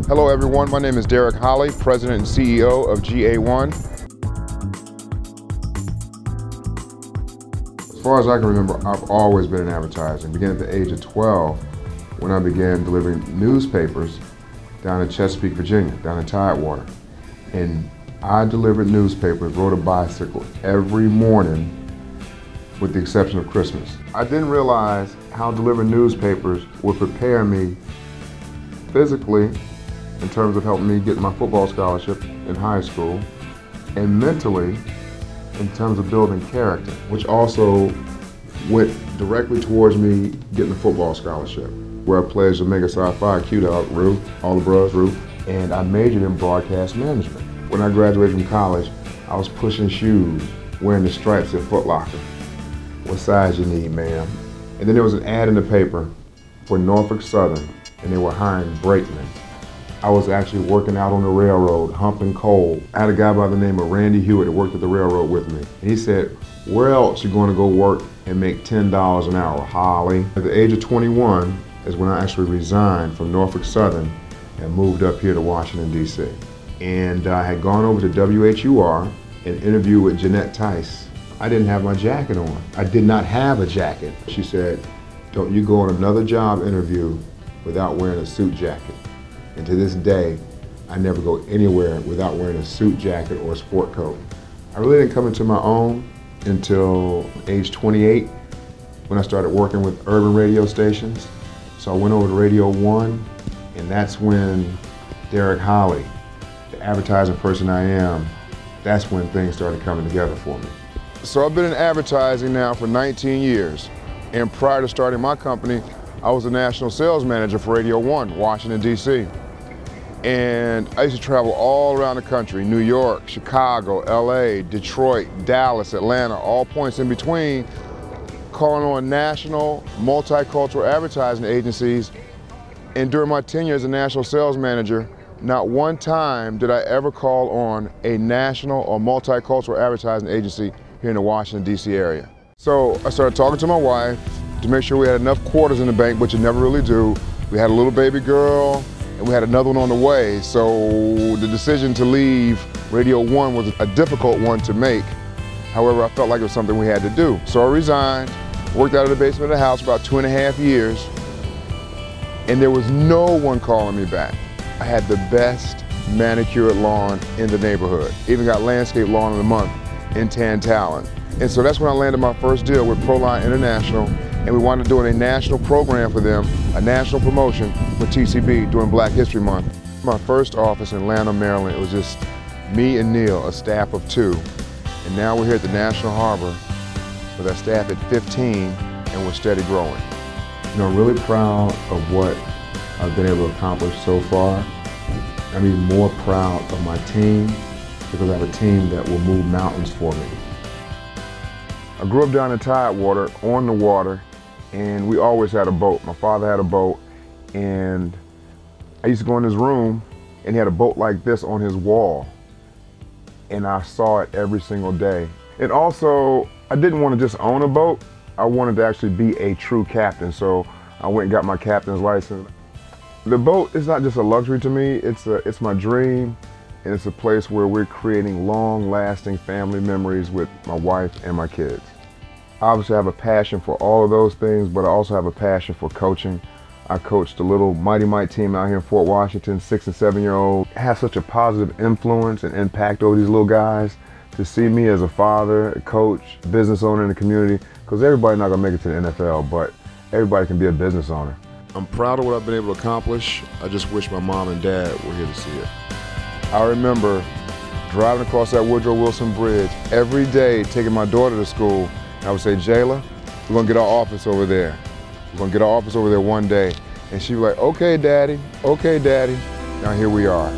Hello everyone, my name is Derrick Hollie, President and CEO of GA1. As far as I can remember, I've always been in advertising. Beginning at the age of 12 when I began delivering newspapers down in Chesapeake, Virginia, down in Tidewater. And I delivered newspapers, rode a bicycle every morning with the exception of Christmas. I didn't realize how delivering newspapers would prepare me physically in terms of helping me get my football scholarship in high school, and mentally in terms of building character, which also went directly towards me getting the football scholarship, where I played Jamaica Sci-Fi, Q-Dog, Ruth, all the bros, Ruth, and I majored in broadcast management. When I graduated from college, I was pushing shoes, wearing the stripes at Foot Locker. What size you need, ma'am? And then there was an ad in the paper for Norfolk Southern, and they were hiring brakemen. I was actually working out on the railroad, humping coal. I had a guy by the name of Randy Hewitt that worked at the railroad with me. And he said, where else you going to go work and make $10 an hour, Hollie? At the age of 21 is when I actually resigned from Norfolk Southern and moved up here to Washington, D.C. And I had gone over to WHUR and interviewed with Jeanette Tice. I didn't have my jacket on. I did not have a jacket. She said, don't you go on another job interview without wearing a suit jacket. And to this day, I never go anywhere without wearing a suit jacket or a sport coat. I really didn't come into my own until age 28 when I started working with urban radio stations. So I went over to Radio 1, and that's when Derrick Hollie, the advertising person I am, that's when things started coming together for me. So I've been in advertising now for 19 years. And prior to starting my company, I was the national sales manager for Radio 1, Washington, D.C. And I used to travel all around the country, New York, Chicago, LA, Detroit, Dallas, Atlanta, all points in between, calling on national, multicultural advertising agencies. And during my tenure as a national sales manager, not one time did I ever call on a national or multicultural advertising agency here in the Washington, D.C. area. So I started talking to my wife to make sure we had enough quarters in the bank, which you never really do. We had a little baby girl, and we had another one on the way. So the decision to leave Radio 1 was a difficult one to make. However, I felt like it was something we had to do. So I resigned, worked out of the basement of the house for about 2.5 years, and there was no one calling me back. I had the best manicured lawn in the neighborhood. Even got landscape lawn of the month in Tantalon. And so that's when I landed my first deal with Proline International, and we wound up doing a national program for them, a national promotion for TCB during Black History Month. My first office in Atlanta, Maryland, it was just me and Neil, a staff of 2. And now we're here at the National Harbor with our staff at 15, and we're steady growing. You know, I'm really proud of what I've been able to accomplish so far. I'm even more proud of my team because I have a team that will move mountains for me. I grew up down in Tidewater, on the water, and we always had a boat. My father had a boat, and I used to go in his room, and he had a boat like this on his wall, and I saw it every single day. And also, I didn't want to just own a boat. I wanted to actually be a true captain, so I went and got my captain's license. The boat is not just a luxury to me, it's my dream, and it's a place where we're creating long-lasting family memories with my wife and my kids. Obviously, I have a passion for all of those things, but I also have a passion for coaching. I coached a little Mighty Might team out here in Fort Washington, 6- and 7-year-old. It has such a positive influence and impact over these little guys to see me as a father, a coach, business owner in the community, because everybody's not gonna make it to the NFL, but everybody can be a business owner. I'm proud of what I've been able to accomplish. I just wish my mom and dad were here to see it. I remember driving across that Woodrow Wilson Bridge every day, taking my daughter to school. And I would say, Jayla, we're gonna get our office over there. We're gonna get our office over there one day. And she'd be like, okay, Daddy, okay, Daddy. Now here we are.